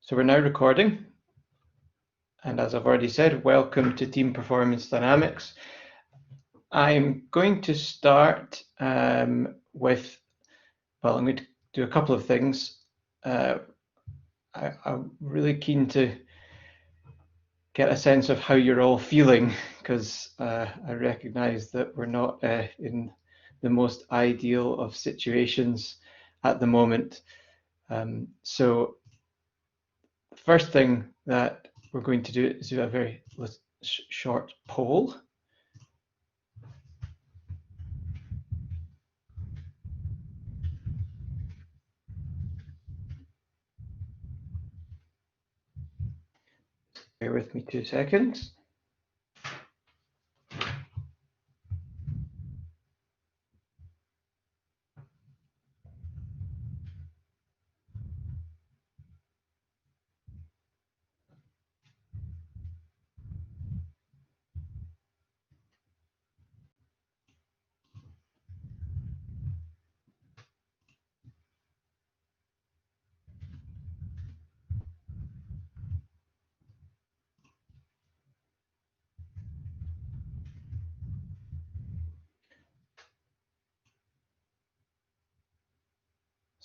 So we're now recording, and as I've already said, welcome to Team Performance Dynamics. I'm going to start I'm going to do a couple of things. I'm really keen to get a sense of how you're all feeling, because I recognize that we're not in the most ideal of situations at the moment. So the first thing that we're going to do is do a very short poll. Bear with me 2 seconds.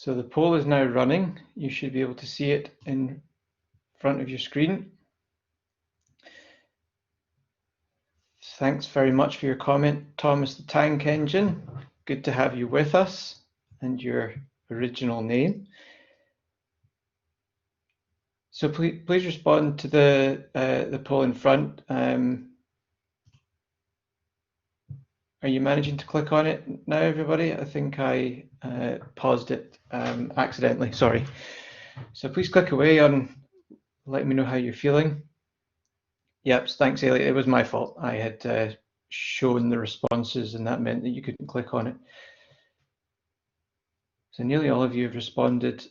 So the poll is now running. You should be able to see it in front of your screen. Thanks very much for your comment, Thomas the Tank Engine. Good to have you with us and your original name. So please respond to the poll in front. Are you managing to click on it now, everybody? I think I paused it accidentally, sorry. So please click away on letting me know how you're feeling. Yep, thanks, Elliot. It was my fault. I had shown the responses, and that meant that you couldn't click on it. So nearly all of you have responded.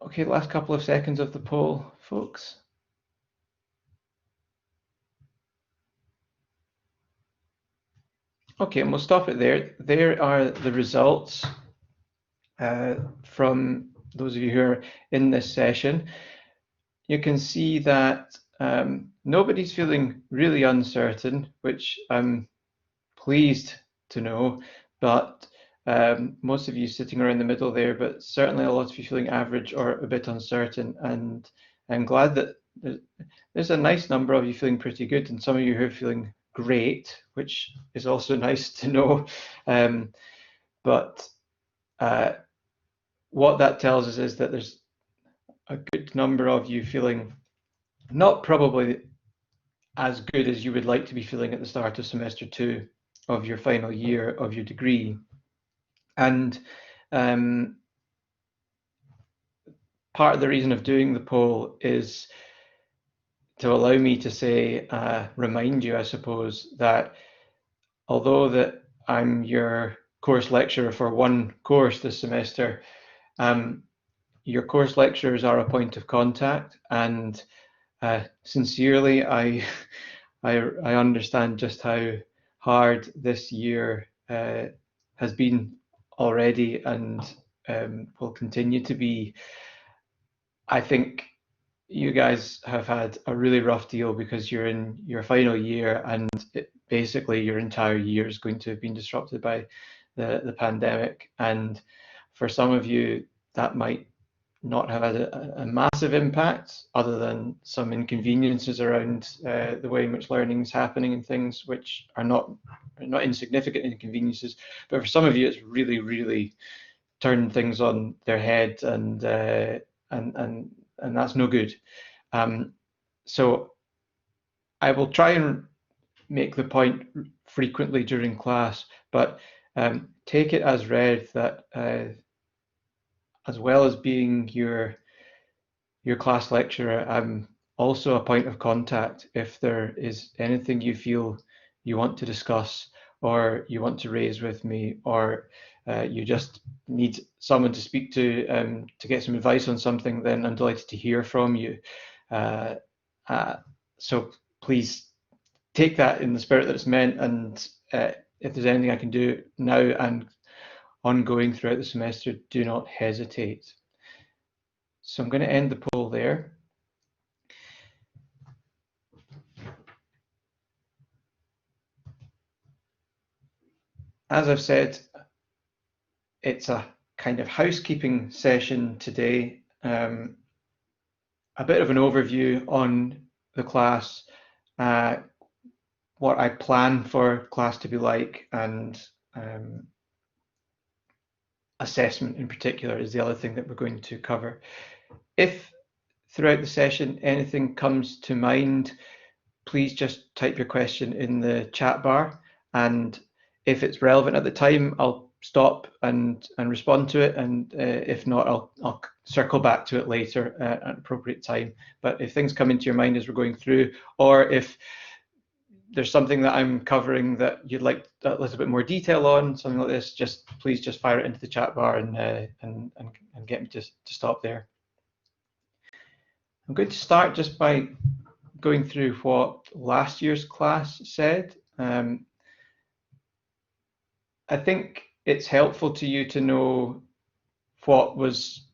Okay, last couple of seconds of the poll, folks. Okay, and we'll stop it there. There are the results from those of you who are in this session. You can see that nobody's feeling really uncertain, which I'm pleased to know, but most of you sitting around the middle there, but certainly a lot of you feeling average or a bit uncertain. And I'm glad that there's a nice number of you feeling pretty good, and some of you who are feeling great, which is also nice to know. But what that tells us is that there's a good number of you feeling not probably as good as you would like to be feeling at the start of semester 2 of your final year of your degree. And part of the reason of doing the poll is to allow me to say, remind you, I suppose, that although that I'm your course lecturer for one course this semester, your course lecturers are a point of contact, and sincerely, I understand just how hard this year has been already, and will continue to be. I think you guys have had a really rough deal because you're in your final year, and basically your entire year is going to have been disrupted by the pandemic. And for some of you, that might not have had a massive impact, other than some inconveniences around the way in which learning is happening and things, which are not insignificant inconveniences. But for some of you, it's really turned things on their head, and that's no good. So I will try and make the point frequently during class, but take it as read that as well as being your class lecturer, I'm also a point of contact if there is anything you feel you want to discuss or you want to raise with me, or you just need someone to speak to get some advice on something, then I'm delighted to hear from you. So please take that in the spirit that it's meant, and if there's anything I can do now and ongoing throughout the semester, do not hesitate. So I'm going to end the poll there. As I've said, it's a kind of housekeeping session today. A bit of an overview on the class, what I plan for class to be like, and assessment in particular is the other thing that we're going to cover. If throughout the session anything comes to mind, please just type your question in the chat bar, and if it's relevant at the time, I'll stop and respond to it, and if not, I'll circle back to it later at an appropriate time. But if things come into your mind as we're going through, or if there's something that I'm covering that you'd like a little bit more detail on, something like this, please just fire it into the chat bar and get me to stop there. I'm going to start just by going through what last year's class said. I think it's helpful to you to know what was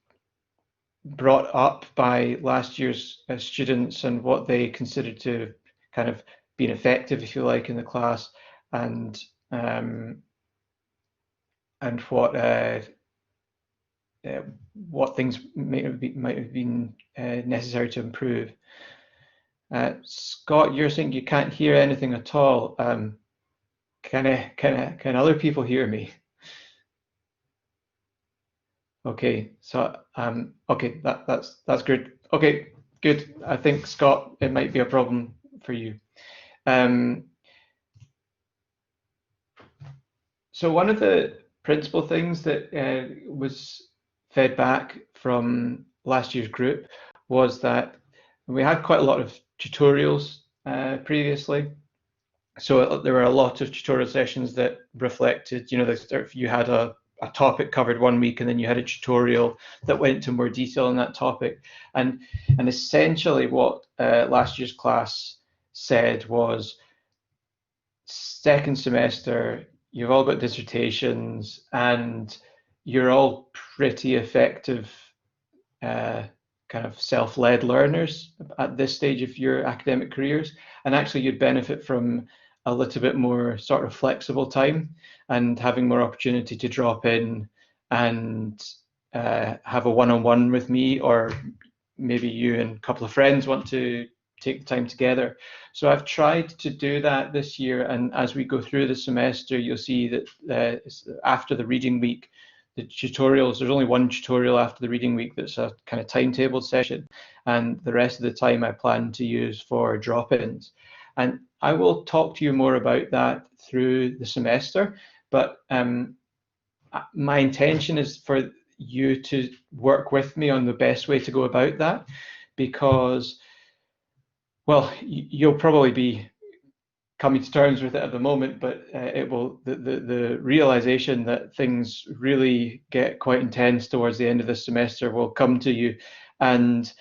brought up by last year's students and what they considered to kind of been effective, if you like, in the class, and what things might have been necessary to improve. Scott, you're saying you can't hear anything at all. Can other people hear me? Okay, so okay, that's good. Okay, good. I think Scott, it might be a problem for you. So one of the principal things that was fed back from last year's group was that we had quite a lot of tutorials previously. So there were a lot of tutorial sessions that reflected, you know, if you had a topic covered one week and then you had a tutorial that went into more detail on that topic. And essentially what last year's class said was, second semester, you've all got dissertations and you're all pretty effective kind of self-led learners at this stage of your academic careers, and actually you'd benefit from a little bit more sort of flexible time and having more opportunity to drop in and have a one-on-one with me, or maybe you and a couple of friends want to take the time together. So I've tried to do that this year, and as we go through the semester, you'll see that after the reading week, the tutorials, there's only one tutorial after the reading week that's a kind of timetabled session, and the rest of the time I plan to use for drop-ins. And I will talk to you more about that through the semester, but my intention is for you to work with me on the best way to go about that, because, well, you'll probably be coming to terms with it at the moment, but it will, the realization that things really get quite intense towards the end of this semester will come to you. And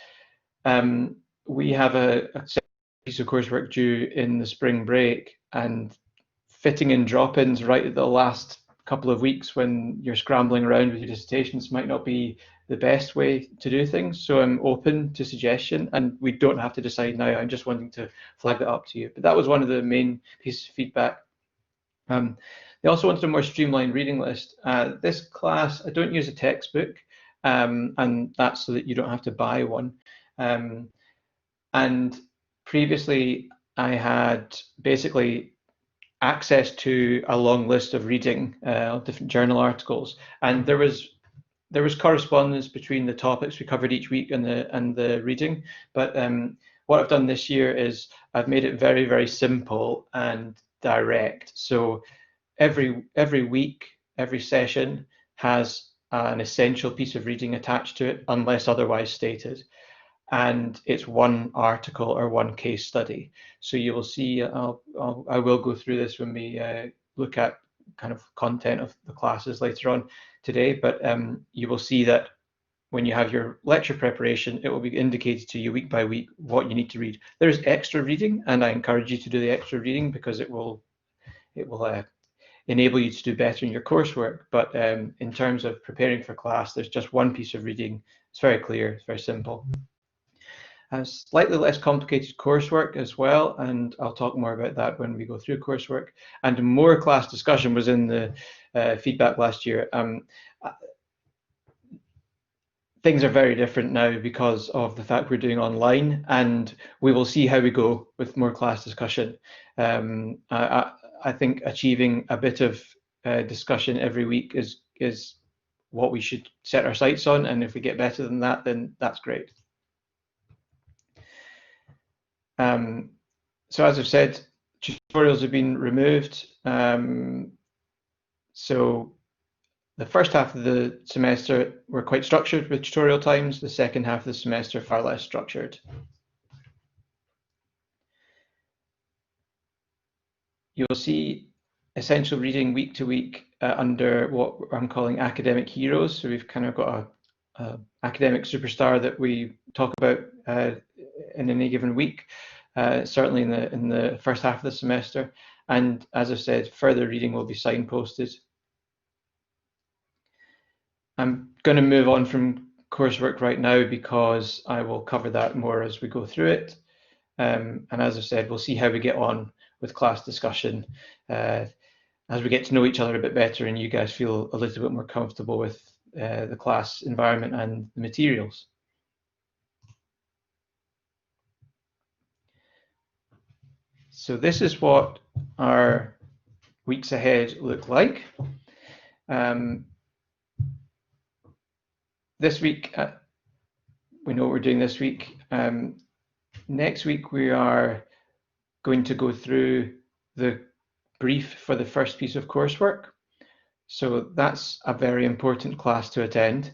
we have a piece of coursework due in the spring break, and fitting in drop-ins right at the last couple of weeks when you're scrambling around with your dissertations might not be the best way to do things. So I'm open to suggestion, and we don't have to decide now. I'm just wanting to flag that up to you. But that was one of the main pieces of feedback. They also wanted a more streamlined reading list. This class, I don't use a textbook, and that's so that you don't have to buy one. And previously, I had basically access to a long list of reading different journal articles, and there was correspondence between the topics we covered each week and the reading. But what I've done this year is I've made it very, very simple and direct. So every week, every session has an essential piece of reading attached to it, unless otherwise stated. And it's one article or one case study. So you will see, I will go through this when we look at kind of content of the classes later on today, but you will see that when you have your lecture preparation, it will be indicated to you week by week what you need to read. There's extra reading, and I encourage you to do the extra reading because it will enable you to do better in your coursework. But in terms of preparing for class, there's just one piece of reading. It's very clear, it's very simple. Slightly less complicated coursework as well, and I'll talk more about that when we go through coursework. And more class discussion was in the feedback last year. Things are very different now because of the fact we're doing online, and we will see how we go with more class discussion. I think achieving a bit of discussion every week is what we should set our sights on, and if we get better than that, then that's great. So as I've said, tutorials have been removed. So the first half of the semester were quite structured with tutorial times. The second half of the semester far less structured. You'll see essential reading week to week under what I'm calling academic heroes. So we've kind of got a academic superstar that we talk about in any given week, certainly in the first half of the semester. And as I've said, further reading will be signposted. I'm going to move on from coursework right now because I will cover that more as we go through it. And as I've said, we'll see how we get on with class discussion as we get to know each other a bit better and you guys feel a little bit more comfortable with the class environment and the materials. So this is what our weeks ahead look like. This week, we know what we're doing this week. Next week, we are going to go through the brief for the first piece of coursework. So that's a very important class to attend.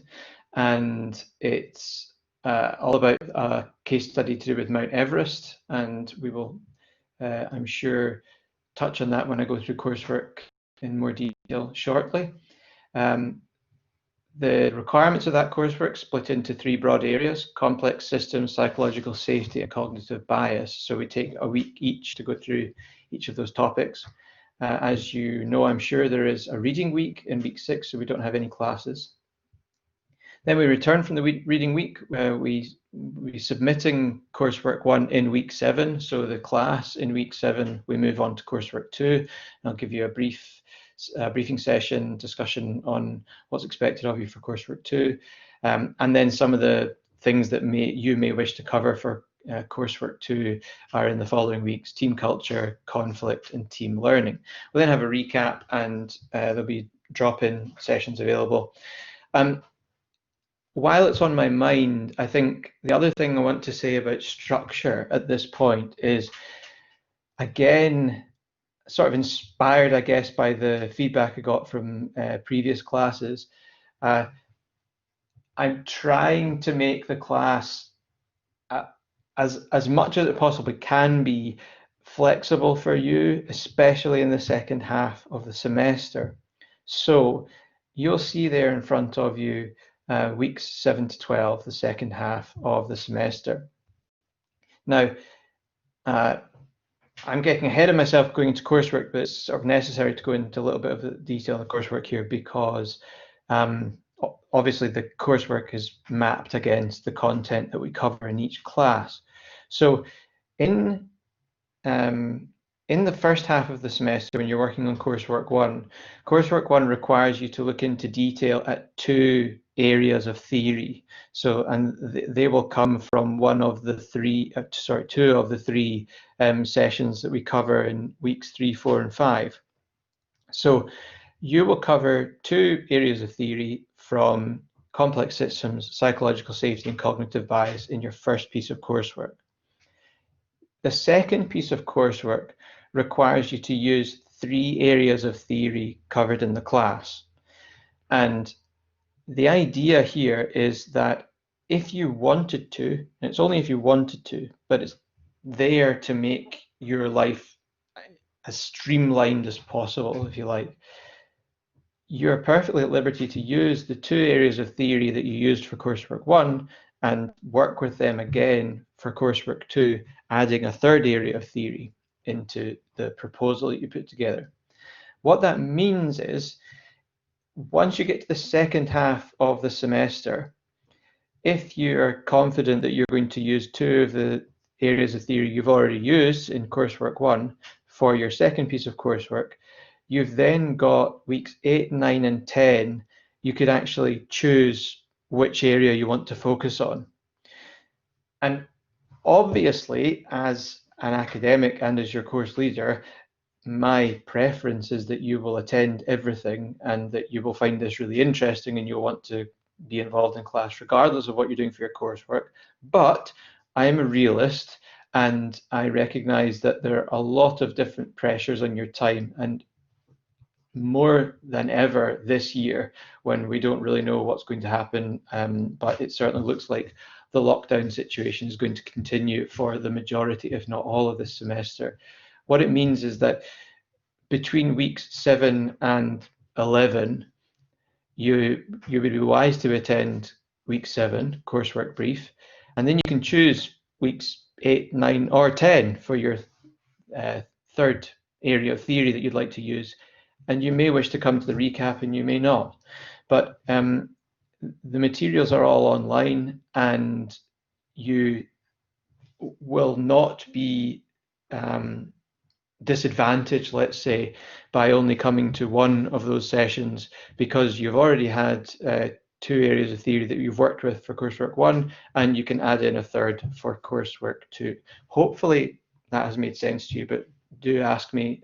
And it's all about a case study to do with Mount Everest. And we will, I'm sure, touch on that when I go through coursework in more detail shortly. The requirements of that coursework split into three broad areas: complex systems, psychological safety, and cognitive bias. So we take a week each to go through each of those topics. As you know, I'm sure there is a reading week in week 6, so we don't have any classes. Then we return from the reading week. We submitting coursework 1 in week 7. So the class in week 7, we move on to coursework 2. And I'll give you a briefing session discussion on what's expected of you for coursework 2, and then some of the things that you may wish to cover for coursework 2 are in the following weeks: team culture, conflict, and team learning. We'll then have a recap, and there'll be drop-in sessions available. While it's on my mind, I think the other thing I want to say about structure at this point is, again, sort of inspired, I guess, by the feedback I got from previous classes. I'm trying to make the class as much as it possibly can be flexible for you, especially in the second half of the semester. So you'll see there in front of you weeks 7 to 12, the second half of the semester. Now, I'm getting ahead of myself going into coursework, but it's sort of necessary to go into a little bit of the detail in the coursework here because obviously the coursework is mapped against the content that we cover in each class. So in the first half of the semester, when you're working on coursework 1 requires you to look into detail at 2 areas of theory. So, and they will come from 2 of the 3 sessions that we cover in weeks 3, 4, and 5. So you will cover 2 areas of theory from complex systems, psychological safety, and cognitive bias in your first piece of coursework. The second piece of coursework requires you to use 3 areas of theory covered in the class. And the idea here is that if you wanted to, and it's only if you wanted to, but it's there to make your life as streamlined as possible, if you like, you're perfectly at liberty to use the 2 areas of theory that you used for coursework 1 and work with them again for coursework 2, adding a 3rd area of theory into the proposal that you put together. What that means is, once you get to the second half of the semester, if you're confident that you're going to use two of the areas of theory you've already used in coursework 1 for your second piece of coursework, you've then got weeks 8, 9, and 10. You could actually choose which area you want to focus on. And obviously, as an academic and as your course leader, my preference is that you will attend everything and that you will find this really interesting and you'll want to be involved in class regardless of what you're doing for your coursework. But I am a realist and I recognize that there are a lot of different pressures on your time, and more than ever this year when we don't really know what's going to happen, but it certainly looks like the lockdown situation is going to continue for the majority, if not all, of this semester. What it means is that between weeks 7 and 11, you would be wise to attend week 7 coursework brief, and then you can choose weeks 8, 9, or 10 for your third area of theory that you'd like to use. And you may wish to come to the recap and you may not. But the materials are all online, and you will not be disadvantaged, let's say, by only coming to one of those sessions, because you've already had two areas of theory that you've worked with for coursework 1, and you can add in a third for coursework 2. Hopefully that has made sense to you, but do ask me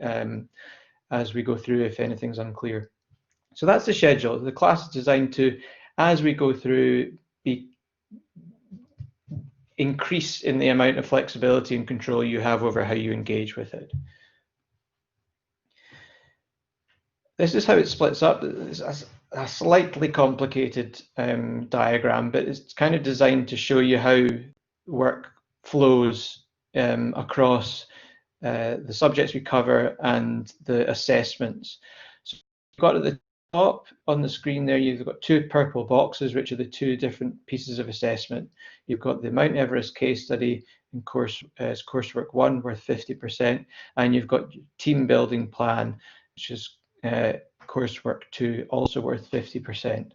as we go through if anything's unclear. So that's the schedule. The class is designed to, as we go through, increase in the amount of flexibility and control you have over how you engage with it. This is how it splits up. It's a slightly complicated diagram, but it's kind of designed to show you how work flows across the subjects we cover and the assessments. So you've got at the top on the screen there, you've got two purple boxes, which are the two different pieces of assessment. You've got the Mount Everest case study in coursework 1 worth 50%, and you've got your team building plan, which is coursework 2, also worth 50%.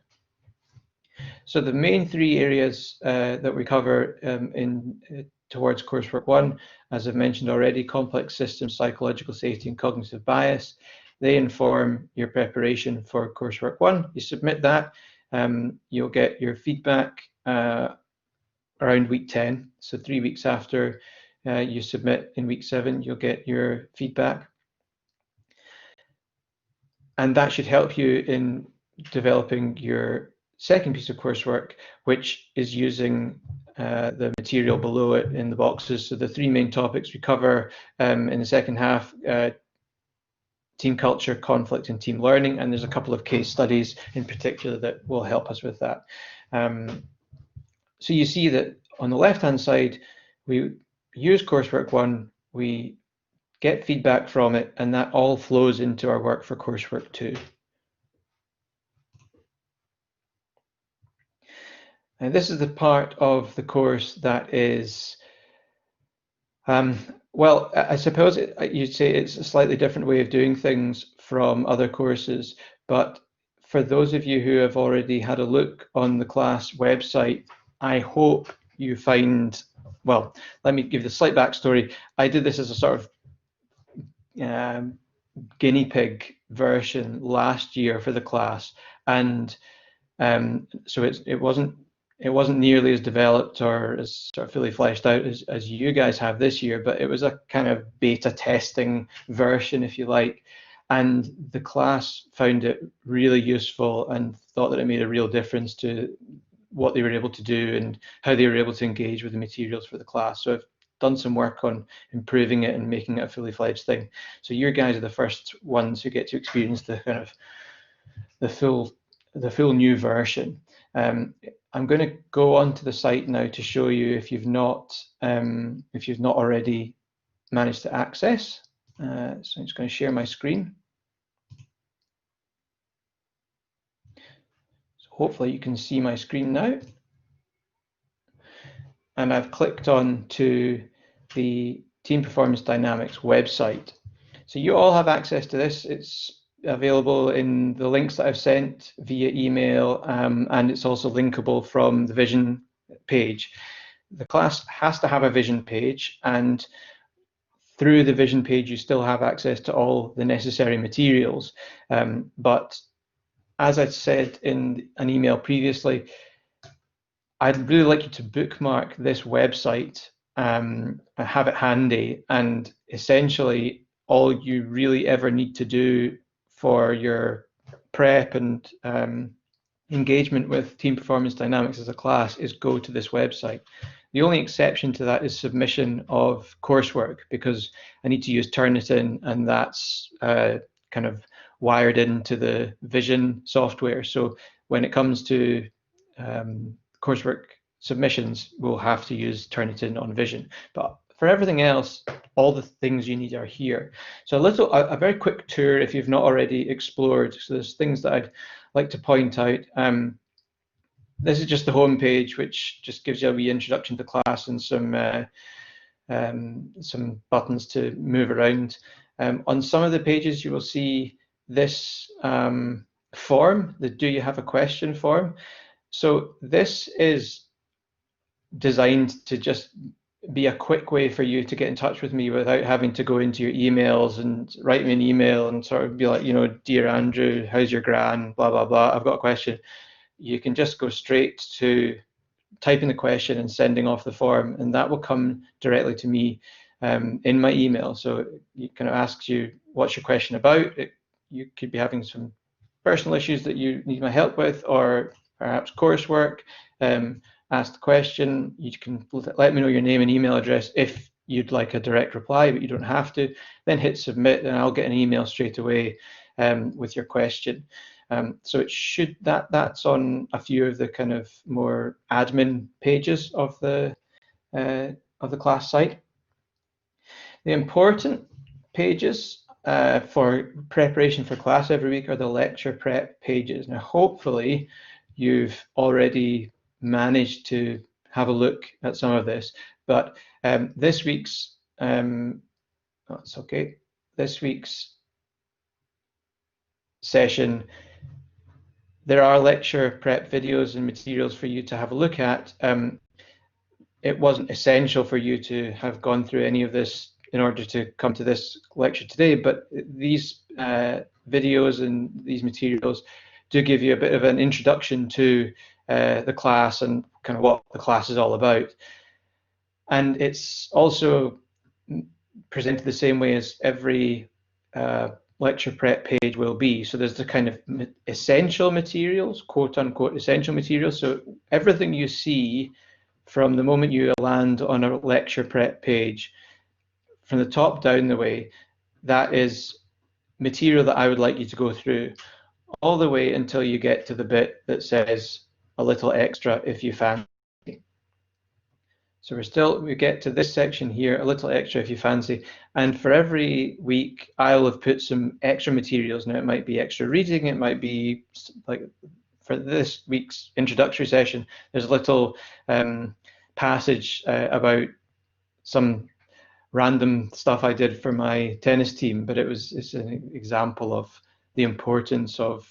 So the main three areas that we cover towards coursework 1, as I've mentioned already: complex systems, psychological safety, and cognitive bias. They inform your preparation for coursework 1. You submit that, you'll get your feedback around week 10. So 3 weeks after you submit in week 7, you'll get your feedback. And that should help you in developing your second piece of coursework, which is using the material below it in the boxes. So the three main topics we cover in the second half: team culture, conflict, and team learning. And there's a couple of case studies in particular that will help us with that. So you see that on the left-hand side, we use coursework 1, we get feedback from it, and that all flows into our work for coursework 2. And this is the part of the course that is, well, I suppose you'd say it's a slightly different way of doing things from other courses, but for those of you who have already had a look on the class website, I hope you find, well, let me give the slight backstory. I did this as a sort of guinea pig version last year for the class, and so it wasn't nearly as developed or as sort of fully fleshed out as you guys have this year, but it was a kind of beta testing version, if you like, and the class found it really useful and thought that it made a real difference to what they were able to do and how they were able to engage with the materials for the class. So I've done some work on improving it and making it a fully fledged thing. So you guys are the first ones who get to experience the kind of the full new version. I'm going to go onto the site now to show you if you've not already managed to access. So I'm just going to share my screen. So hopefully you can see my screen now. And I've clicked on to the Team Performance Dynamics website. So you all have access to this. It's available in the links that I've sent via email, and it's also linkable from the Vision page. The class has to have a Vision page, and through the Vision page you still have access to all the necessary materials. But as I said in an email previously, I'd really like you to bookmark this website, have it handy, and essentially all you really ever need to do for your prep and engagement with team performance dynamics as a class is go to this website. The only exception to that is submission of coursework, because I need to use Turnitin, and that's kind of wired into the Vision software. So when it comes to coursework submissions, we'll have to use Turnitin on Vision. But for everything else, all the things you need are here. So a very quick tour if you've not already explored. So there's things that I'd like to point out. This is just the home page, which just gives you a wee introduction to class and some buttons to move around. On some of the pages, you will see this form, the Do You Have a Question form. So this is designed to just be a quick way for you to get in touch with me without having to go into your emails and write me an email and sort of be like, dear Andrew, how's your gran, blah, blah, blah, I've got a question. You can just go straight to typing the question and sending off the form, and that will come directly to me in my email. So it kind of asks you, what's your question about? You could be having some personal issues that you need my help with, or perhaps coursework. Ask the question. You can let me know your name and email address if you'd like a direct reply, but you don't have to. Then hit submit, and I'll get an email straight away with your question. So it should that's on a few of the kind of more admin pages of the class site. The important pages for preparation for class every week are the lecture prep pages. Now, hopefully, you've already managed to have a look at some of this, but this week's this week's session, there are lecture prep videos and materials for you to have a look at. It wasn't essential for you to have gone through any of this in order to come to this lecture today, but these videos and these materials do give you a bit of an introduction to the class and kind of what the class is all about. And it's also presented the same way as every lecture prep page will be. So there's the kind of essential materials, quote unquote essential materials. So everything you see from the moment you land on a lecture prep page, from the top down the way, that is material that I would like you to go through all the way until you get to the bit that says a little extra if you fancy. So we get to this section here, a little extra if you fancy. And for every week, I'll have put some extra materials. Now, it might be extra reading, it might be like for this week's introductory session, there's a little passage about some random stuff I did for my tennis team, but it's an example of the importance of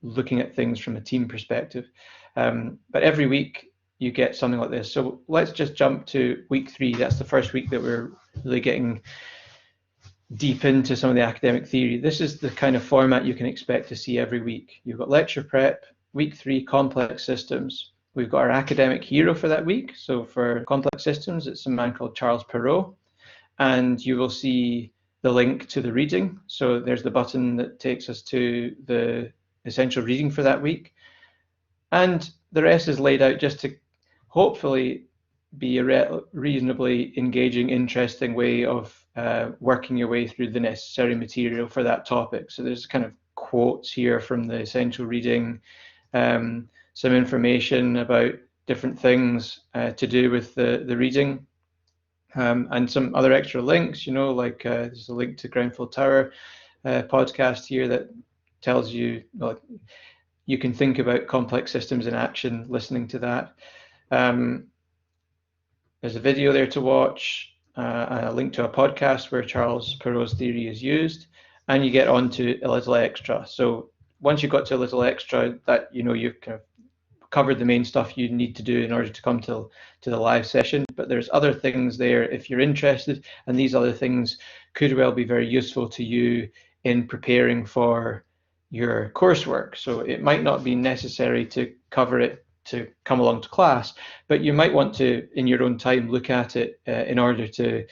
looking at things from a team perspective. But every week you get something like this. So let's just jump to week 3. That's the first week that we're really getting deep into some of the academic theory. This is the kind of format you can expect to see every week. You've got lecture prep, week 3, complex systems. We've got our academic hero for that week. So for complex systems, it's a man called Charles Perrault. And you will see the link to the reading. So there's the button that takes us to the essential reading for that week. And the rest is laid out just to hopefully be a reasonably engaging, interesting way of working your way through the necessary material for that topic. So there's kind of quotes here from the essential reading, some information about different things to do with the reading. And some other extra links, like there's a link to Grenfell Tower podcast here that tells you, well, you can think about complex systems in action listening to that. There's a video there to watch, and a link to a podcast where Charles Perrault's theory is used. and you get on to a little extra. So once you've got to a little extra, that you've kind of covered the main stuff you need to do in order to come to the live session. But there's other things there if you're interested, and these other things could well be very useful to you in preparing for your coursework. So it might not be necessary to cover it to come along to class, but you might want to, in your own time, look at it in order to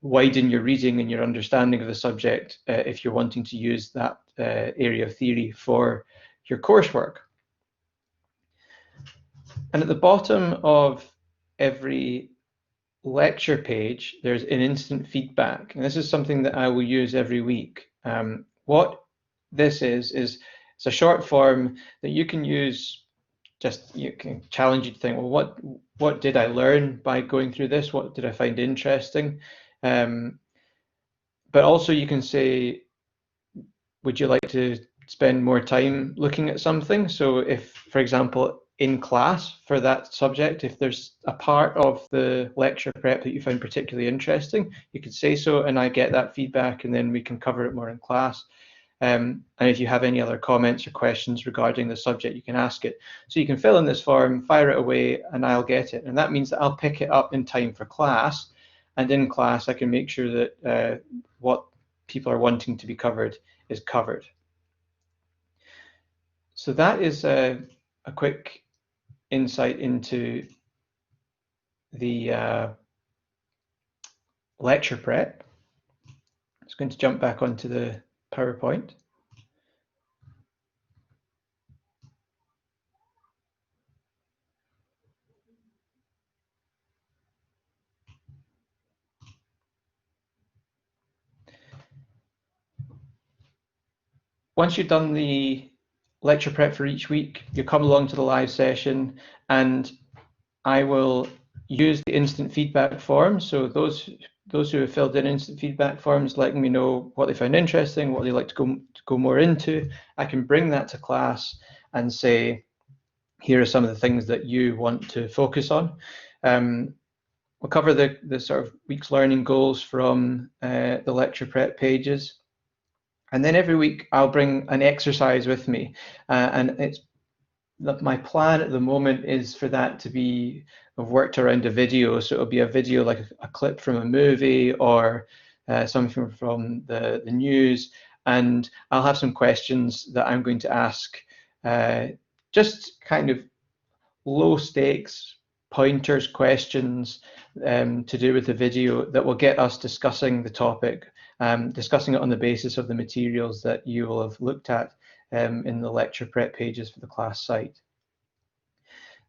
widen your reading and your understanding of the subject if you're wanting to use that area of theory for your coursework. And at the bottom of every lecture page, there's an instant feedback. And this is something that I will use every week. What this is it's a short form that you can use. Just you can challenge you to think, well, what did I learn by going through this? What did I find interesting? But also you can say, would you like to spend more time looking at something? So if, for example, in class for that subject, if there's a part of the lecture prep that you find particularly interesting, you could say so, and I get that feedback, and then we can cover it more in class. And if you have any other comments or questions regarding the subject, you can ask it. So you can fill in this form, fire it away, and I'll get it. And that means that I'll pick it up in time for class. And in class, I can make sure that what people are wanting to be covered is covered. So that is a quick insight into the lecture prep. I'm just going to jump back onto the PowerPoint. Once you've done the lecture prep for each week, you come along to the live session, and I will use the instant feedback form. So those who have filled in instant feedback forms, letting me know what they found interesting, what they like to go more into, I can bring that to class and say, here are some of the things that you want to focus on. We'll cover the sort of week's learning goals from the lecture prep pages. And then every week I'll bring an exercise with me. And it's my plan at the moment is for that to be, I've worked around a video. So it'll be a video like a clip from a movie or something from the news. And I'll have some questions that I'm going to ask, just kind of low stakes pointers, questions to do with the video that will get us discussing the topic, discussing it on the basis of the materials that you will have looked at in the lecture prep pages for the class site.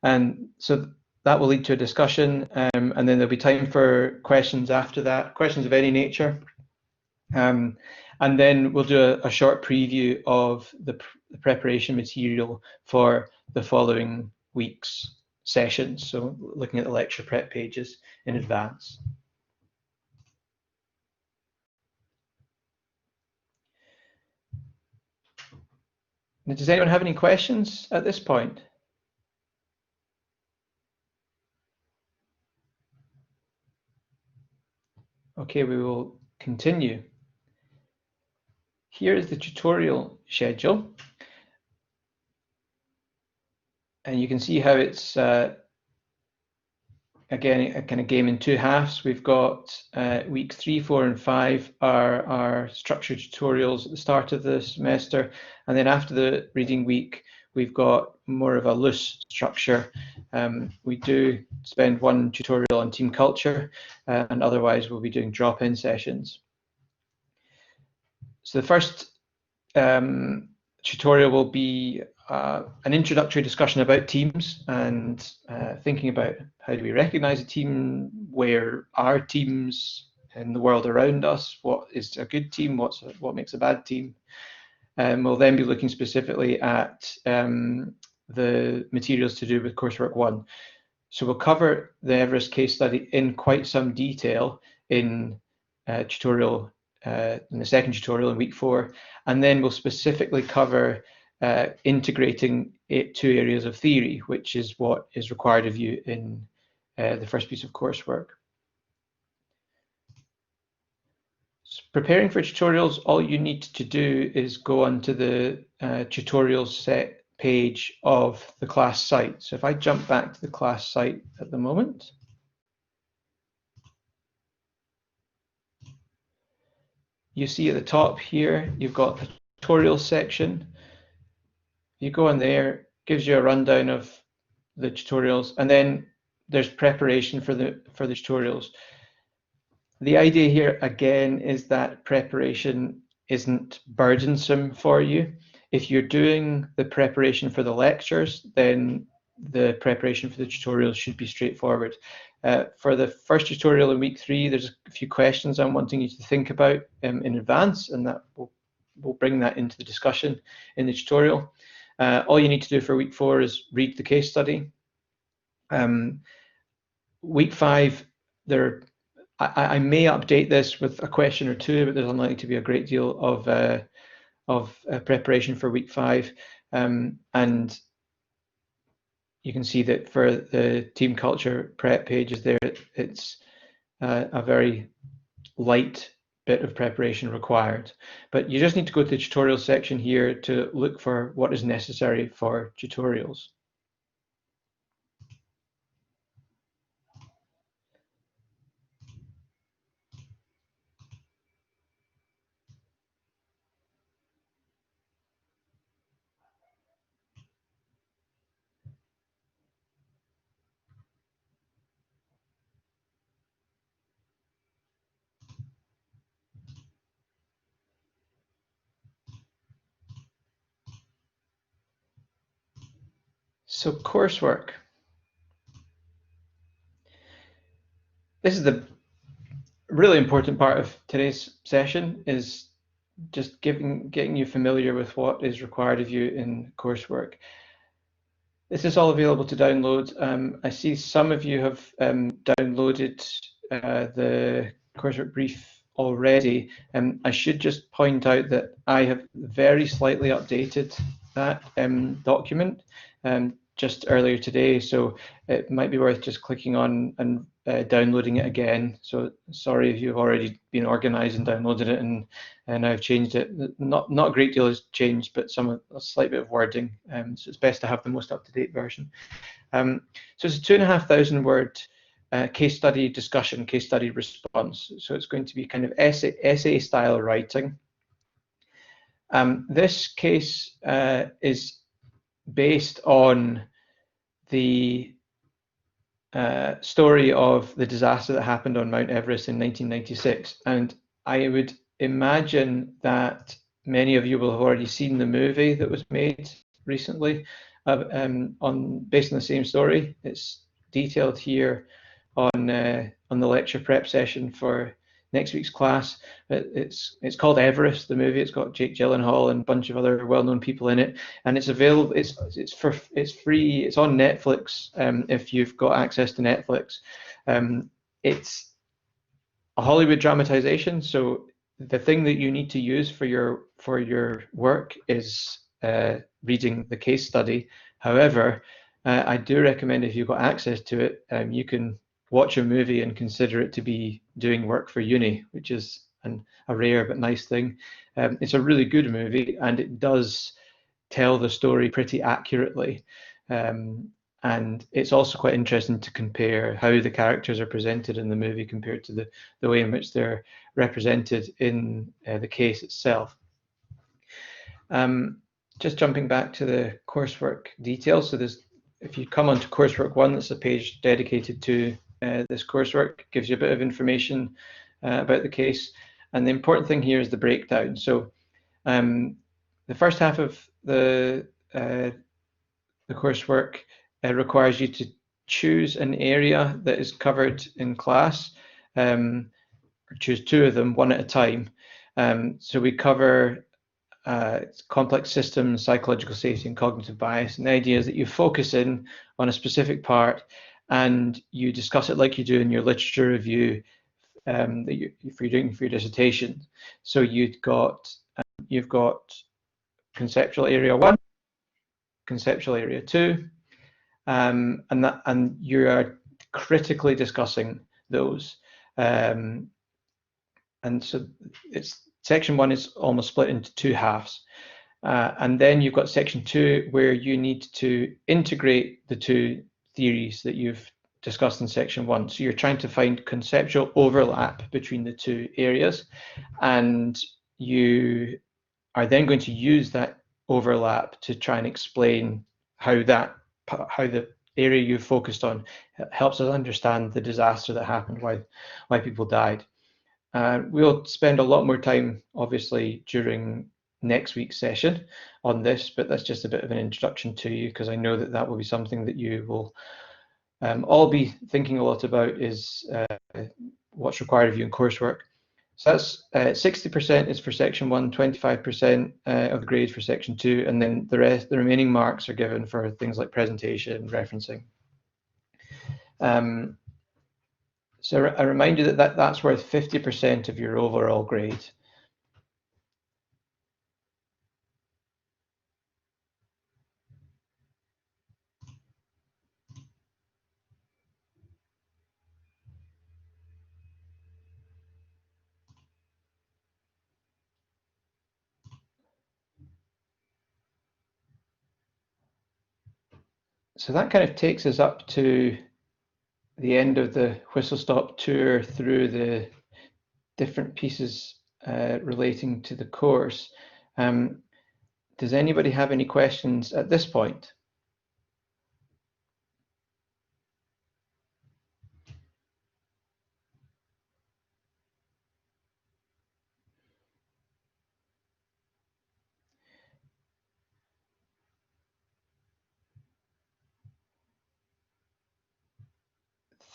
And so that will lead to a discussion, and then there'll be time for questions after that, questions of any nature. And then we'll do a short preview of the preparation material for the following week's sessions, so looking at the lecture prep pages in advance. Now, does anyone have any questions at this point? Okay, we will continue. Here is the tutorial schedule. And you can see how it's, again, a kind of game in two halves. We've got week 3, 4, and 5 are our structured tutorials at the start of the semester. And then after the reading week, we've got more of a loose structure. We do spend one tutorial on team culture, and otherwise we'll be doing drop-in sessions. So the first tutorial will be an introductory discussion about teams and thinking about how do we recognize a team, where are teams in the world around us, what is a good team, what makes a bad team. We'll then be looking specifically at the materials to do with Coursework 1. So we'll cover the Everest case study in quite some detail in tutorial in the second tutorial in week 4, and then we'll specifically cover integrating 2 areas of theory, which is what is required of you in the first piece of coursework. preparing for tutorials, all you need to do is go onto the tutorials set page of the class site. So if I jump back to the class site at the moment, you see at the top here, you've got the tutorial section. You go in there, gives you a rundown of the tutorials, and then there's preparation for the tutorials. The idea here again is that preparation isn't burdensome for you. If you're doing the preparation for the lectures, then the preparation for the tutorials should be straightforward. For the first tutorial in week 3, there's a few questions I'm wanting you to think about in advance, and that we'll bring that into the discussion in the tutorial. All you need to do for week 4 is read the case study. Week 5, I may update this with a question or two, but there's unlikely to be a great deal of preparation for week 5. And you can see that for the team culture prep pages there, it's a very light bit of preparation required. But you just need to go to the tutorial section here to look for what is necessary for tutorials. So coursework. This is the really important part of today's session, is just getting you familiar with what is required of you in coursework. This is all available to download. I see some of you have downloaded the coursework brief already. I should just point out that I have very slightly updated that document just earlier today, so it might be worth just clicking on and downloading it again. So sorry if you've already been organized and downloaded it and I've changed it. Not a great deal has changed, but a slight bit of wording. So it's best to have the most up-to-date version. So it's a 2,500 word case study discussion, case study response. So it's going to be kind of essay style writing. This case is based on the story of the disaster that happened on Mount Everest in 1996. And I would imagine that many of you will have already seen the movie that was made recently based on the same story. It's detailed here on the lecture prep session for next week's class. It's called Everest, the movie. It's got Jake Gyllenhaal and a bunch of other well-known people in it, and it's available. It's free. It's on Netflix if you've got access to Netflix. It's a Hollywood dramatization, so the thing that you need to use for your work is reading the case study. However, I do recommend, if you've got access to it, you can watch a movie and consider it to be doing work for uni, which is a rare but nice thing. It's a really good movie, and it does tell the story pretty accurately. And it's also quite interesting to compare how the characters are presented in the movie compared to the way in which they're represented in the case itself. Just jumping back to the coursework details. So if you come onto Coursework 1, that's a page dedicated to this coursework. Gives you a bit of information about the case, and the important thing here is the breakdown. So the first half of the coursework requires you to choose an area that is covered in class, or choose 2 of them, one at a time. So we cover complex systems, psychological safety, and cognitive bias. And the idea is that you focus in on a specific part and you discuss it like you do in your literature review if you're doing for your dissertation. So you've got conceptual area 1, conceptual area 2, and you are critically discussing those. and so it's section 1 is almost split into 2 halves. And then you've got section 2 where you need to integrate the 2 theories that you've discussed in section 1. So you're trying to find conceptual overlap between the 2 areas, and you are then going to use that overlap to try and explain how the area you've focused on helps us understand the disaster that happened, why people died. We'll spend a lot more time, obviously, during next week's session on this, but that's just a bit of an introduction to you, because I know that that will be something that you will all be thinking a lot about, is what's required of you in coursework. So that's 60% is for section 1, 25% of the grade for section 2, and then the remaining marks are given for things like presentation and referencing. So I remind you that that's worth 50% of your overall grade. So that kind of takes us up to the end of the whistle-stop tour through the different pieces relating to the course. Does anybody have any questions at this point?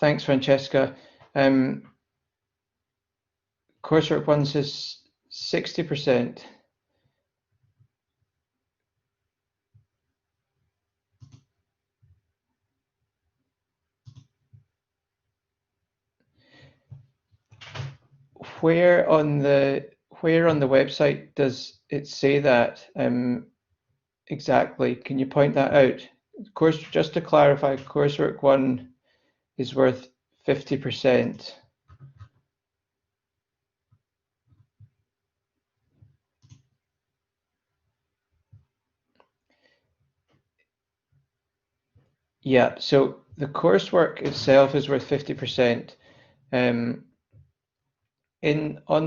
Thanks, Francesca. Coursework 1 says 60%. Where on the website does it say that exactly? Can you point that out? Just to clarify, Coursework 1 is worth 50%. Yeah, so the coursework itself is worth 50%. On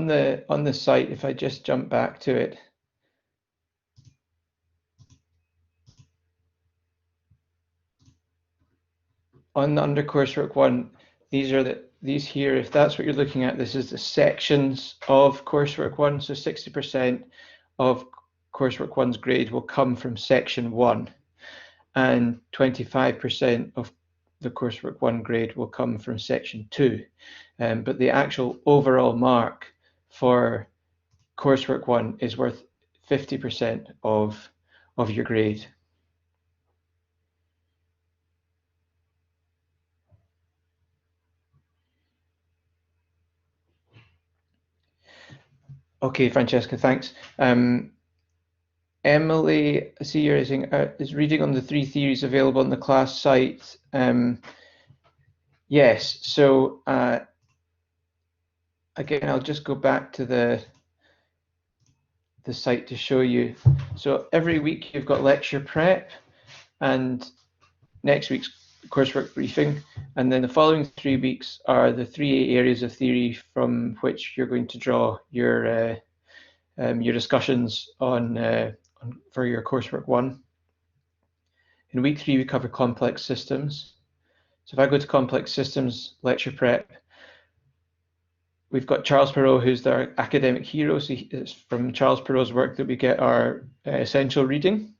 the site, if I just jump back to it, under coursework 1, these here, if that's what you're looking at, this is the sections of coursework 1. So 60% of coursework 1's grade will come from section 1, and 25% of the coursework 1 grade will come from section 2. But the actual overall mark for coursework 1 is worth 50% of your grade. Okay, Francesca, thanks. Emily, I see you're saying, is reading on the 3 theories available on the class site? Yes, so again, I'll just go back to the site to show you. So every week you've got lecture prep and next week's coursework briefing, and then the following 3 weeks are the 3 areas of theory from which you're going to draw your discussions on for your coursework 1. In week 3 we cover complex systems. So if I go to complex systems lecture prep, we've got Charles Perrault, who's our academic hero. So it's from Charles Perrault's work that we get our essential reading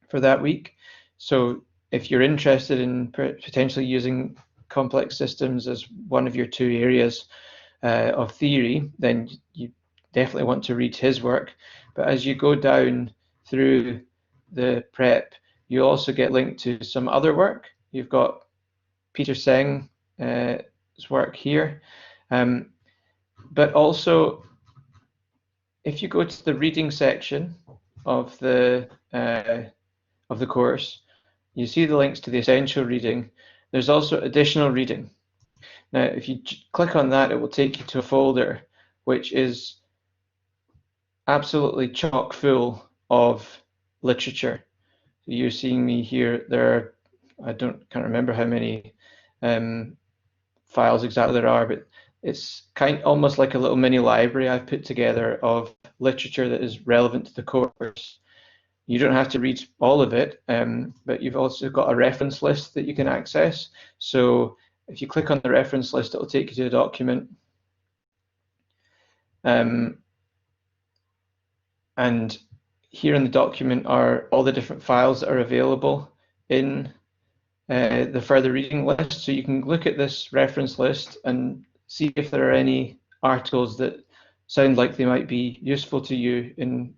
for that week. So if you're interested in potentially using complex systems as one of your 2 areas of theory, then you definitely want to read his work. But as you go down through the prep, you also get linked to some other work. You've got Peter Seng's work here. But also, if you go to the reading section of the course, you see the links to the essential reading. There's also additional reading. Now, if you click on that, it will take you to a folder which is absolutely chock full of literature. So you're seeing me here. I can't remember how many files exactly there are, but it's almost like a little mini library I've put together of literature that is relevant to the course. You don't have to read all of it, but you've also got a reference list that you can access. So if you click on the reference list, it'll take you to a document. And here in the document are all the different files that are available in the further reading list. So you can look at this reference list and see if there are any articles that sound like they might be useful to you in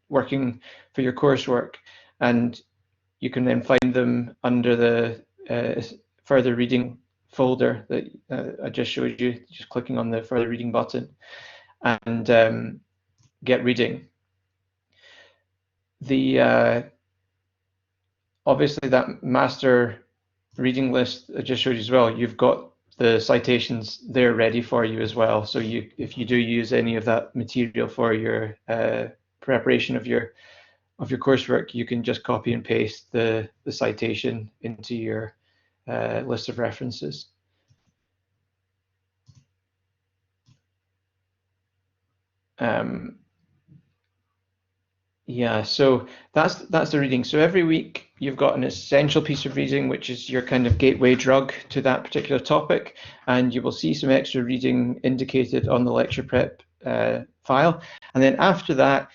working for your coursework. And you can then find them under the further reading folder that I just showed you, just clicking on the further reading button, and get reading. Obviously that master reading list I just showed you as well, you've got the citations there ready for you as well. So if you do use any of that material for your preparation of your coursework, you can just copy and paste the citation into your list of references. Yeah, so that's the reading. So every week you've got an essential piece of reading, which is your kind of gateway drug to that particular topic, and you will see some extra reading indicated on the lecture prep file. And then after that,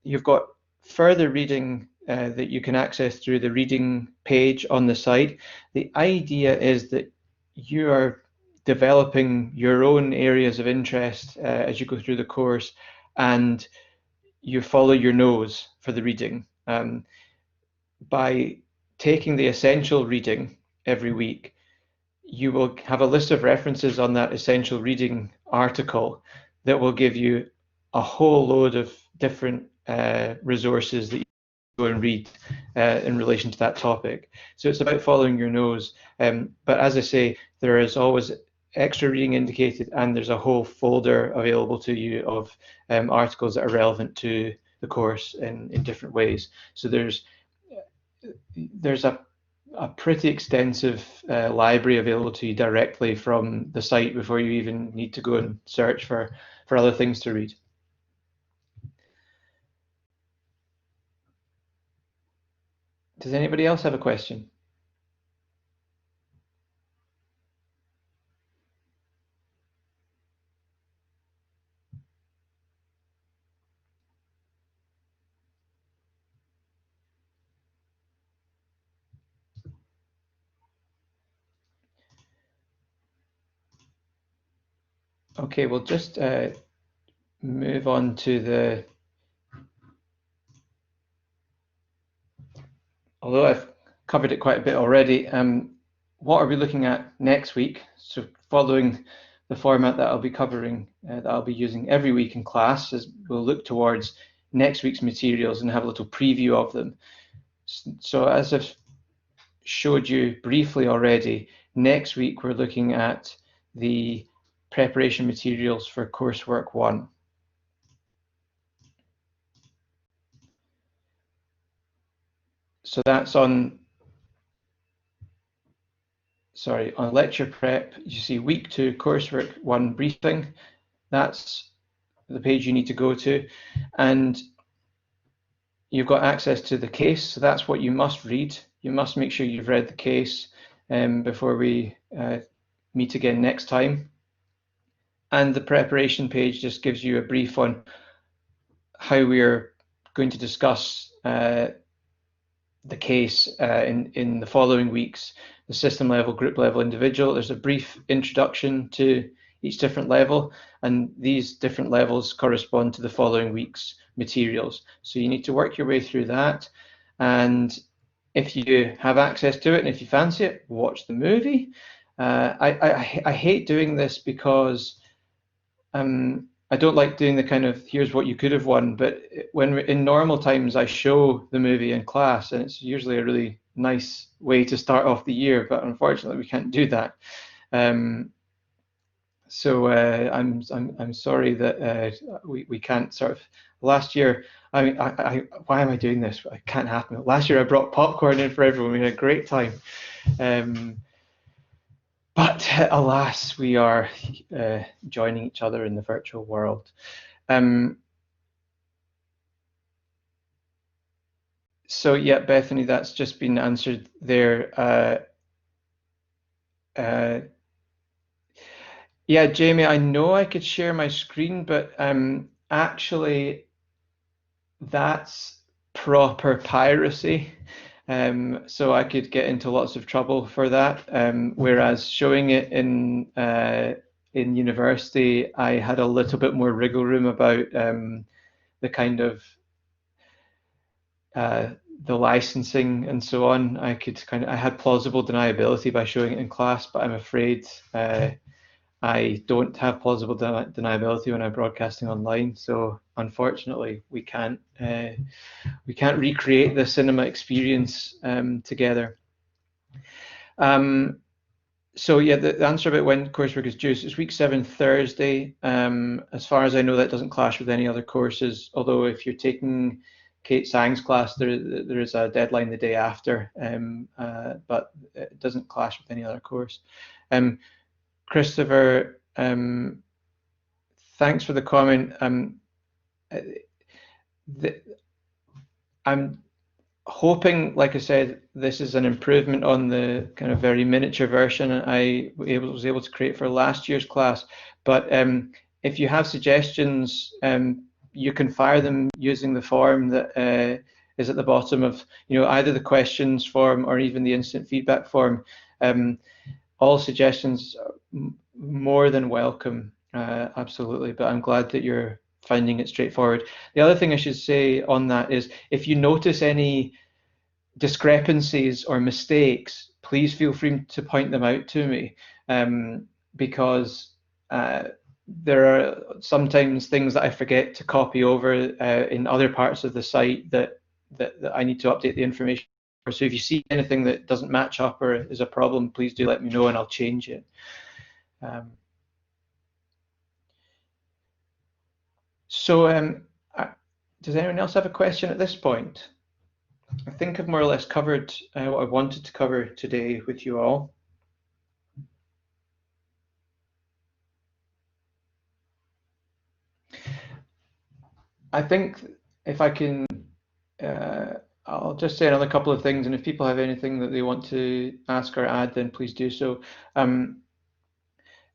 you've got further reading that you can access through the reading page on the site. The idea is that you are developing your own areas of interest as you go through the course, and you follow your nose for the reading. By taking the essential reading every week, you will have a list of references on that essential reading article that will give you a whole load of different resources that you go and read in relation to that topic. So it's about following your nose. But as I say, there is always extra reading indicated, and there's a whole folder available to you of articles that are relevant to the course in different ways. So there's a pretty extensive library available to you directly from the site before you even need to go and search for other things to read. Does anybody else have a question? Okay, we'll just move on to although I've covered it quite a bit already, what are we looking at next week? So following the format that I'll be covering, that I'll be using every week in class, is we'll look towards next week's materials and have a little preview of them. So as I've showed you briefly already, next week we're looking at the preparation materials for Coursework 1. So that's on lecture prep. You see week 2 Coursework 1 briefing. That's the page you need to go to, and you've got access to the case. So that's what you must read. You must make sure you've read the case before we meet again next time. And the preparation page just gives you a brief on how we're going to discuss the case in the following weeks, the system level, group level, individual. There's a brief introduction to each different level, and these different levels correspond to the following week's materials. So you need to work your way through that, and if you have access to it and if you fancy it, watch the movie. I hate doing this because I don't like doing the kind of here's what you could have won, but when in normal times I show the movie in class, and it's usually a really nice way to start off the year, but unfortunately we can't do that. So I'm sorry that we can't sort of. Last year, I mean, why am I doing this? It can't happen. Last year I brought popcorn in for everyone. We had a great time. But alas, we are joining each other in the virtual world. So yeah, Bethany, that's just been answered there. Yeah, Jamie, I know I could share my screen, but actually that's proper piracy. So I could get into lots of trouble for that. Whereas showing it in university, I had a little bit more wriggle room about the kind of the licensing and so on. I had plausible deniability by showing it in class, but I'm afraid I don't have plausible deniability when I'm broadcasting online. So unfortunately, we can't recreate the cinema experience together. So yeah, the answer about when coursework is due is week 7, Thursday. As far as I know, that doesn't clash with any other courses. Although if you're taking Kate Sang's class, there is a deadline the day after, but it doesn't clash with any other course. Christopher, thanks for the comment. I'm hoping, like I said, this is an improvement on the kind of very miniature version I was able to create for last year's class. But if you have suggestions, you can fire them using the form that is at the bottom of either the questions form or even the instant feedback form. All suggestions are more than welcome, absolutely. But I'm glad that you're finding it straightforward. The other thing I should say on that is if you notice any discrepancies or mistakes, please feel free to point them out to me, because there are sometimes things that I forget to copy over in other parts of the site that I need to update the information. So if you see anything that doesn't match up or is a problem, please do let me know and I'll change it. Does anyone else have a question at this point? I think I've more or less covered what I wanted to cover today with you all. I think if I can, I'll just say another couple of things, and if people have anything that they want to ask or add, then please do so.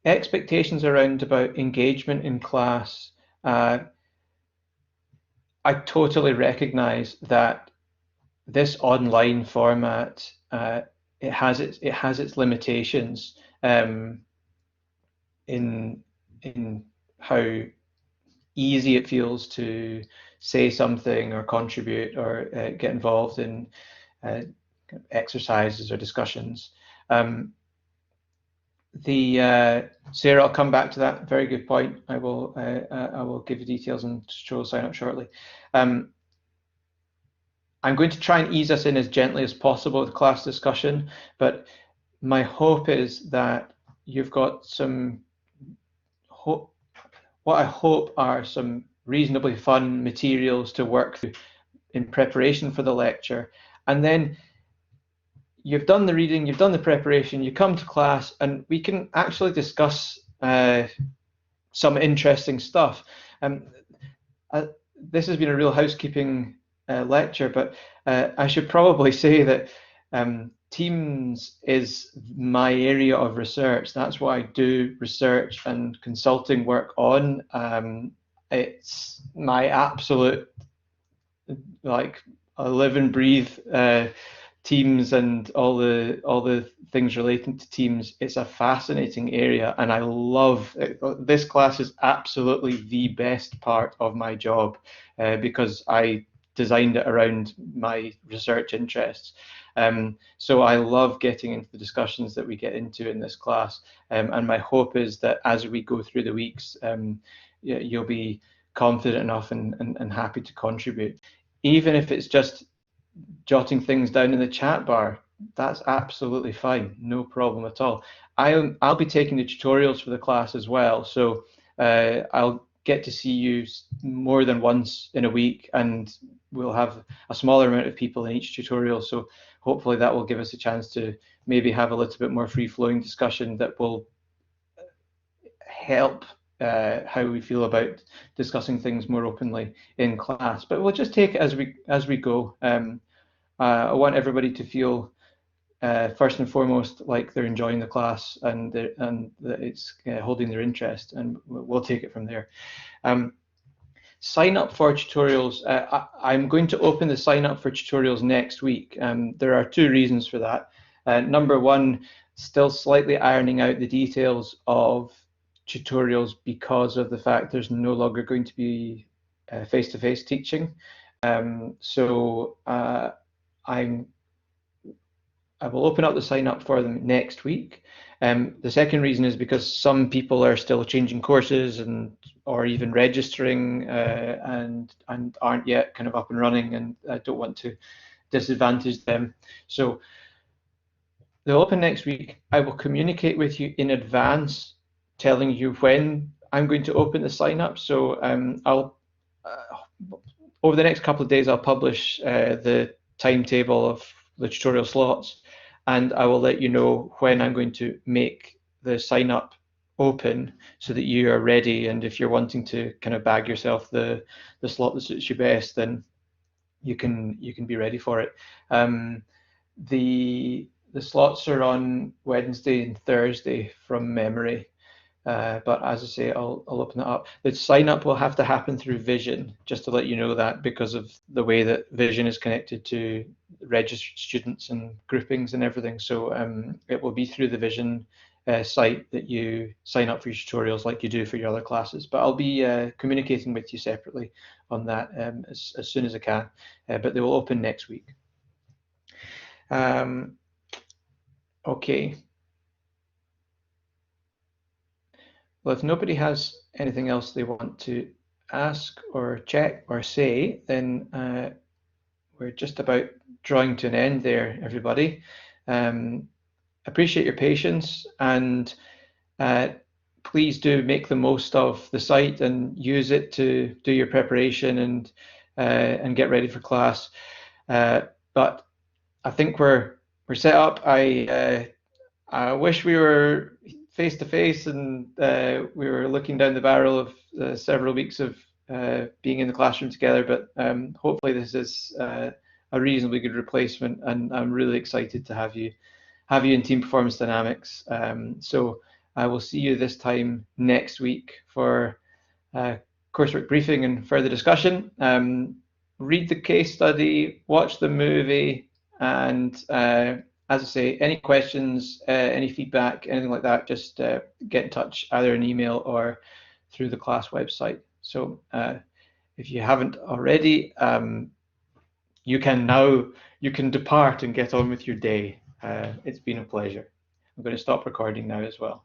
Expectations around about engagement in class. I totally recognize that this online format it has its limitations in how easy it feels to say something or contribute or get involved in exercises or discussions. Sarah, I'll come back to that. Very good point. I will give you details and show sign up shortly. I'm going to try and ease us in as gently as possible with class discussion, but my hope is that you've got some hope. What I hope are some reasonably fun materials to work through in preparation for the lecture, and then you've done the reading, you've done the preparation, you come to class, and we can actually discuss some interesting stuff. This has been a real housekeeping lecture, but I should probably say that Teams is my area of research. That's what I do research and consulting work on. It's my absolute, like, I live and breathe Teams and all the things relating to Teams. It's a fascinating area, and I love it. This class is absolutely the best part of my job because I designed it around my research interests. So I love getting into the discussions that we get into in this class, and my hope is that as we go through the weeks, you'll be confident enough and happy to contribute, even if it's just jotting things down in the chat bar. that's absolutely fine. No problem at all. I'll be taking the tutorials for the class as well, so I'll get to see you more than once in a week, and we'll have a smaller amount of people in each tutorial. So hopefully that will give us a chance to maybe have a little bit more free-flowing discussion that will help how we feel about discussing things more openly in class. But we'll just take it as we go. I want everybody to feel first and foremost like they're enjoying the class and that it's holding their interest, and we'll take it from there. Sign up for tutorials. I'm going to open the sign up for tutorials next week. There are two reasons for that. Number one, still slightly ironing out the details of tutorials because of the fact there's no longer going to be face-to-face teaching. So I will open up the sign up for them next week. The second reason is because some people are still changing courses or even registering and aren't yet kind of up and running, and I don't want to disadvantage them. So they'll open next week. I will communicate with you in advance, telling you when I'm going to open the sign up. So I'll over the next couple of days, I'll publish the timetable of the tutorial slots, and I will let you know when I'm going to make the sign up open so that you are ready. And if you're wanting to kind of bag yourself the slot that suits you best, then you can be ready for it. The slots are on Wednesday and Thursday from memory. But as I say, I'll open it up. The sign up will have to happen through Vision, just to let you know that, because of the way that Vision is connected to registered students and groupings and everything. So it will be through the Vision site that you sign up for your tutorials like you do for your other classes. But I'll be communicating with you separately on that as soon as I can. But they will open next week. Okay. Well, if nobody has anything else they want to ask or check or say, then we're just about drawing to an end there, everybody. Appreciate your patience, and please do make the most of the site and use it to do your preparation and get ready for class. But I think we're set up. I wish we were face to face and we were looking down the barrel of several weeks of being in the classroom together, but hopefully this is a reasonably good replacement, and I'm really excited to have you in Team Performance Dynamics. So I will see you this time next week for coursework briefing and further discussion. Read the case study, watch the movie, and as I say, any questions, any feedback, anything like that, just get in touch, either an email or through the class website. So if you haven't already, you can depart and get on with your day. It's been a pleasure. I'm going to stop recording now as well.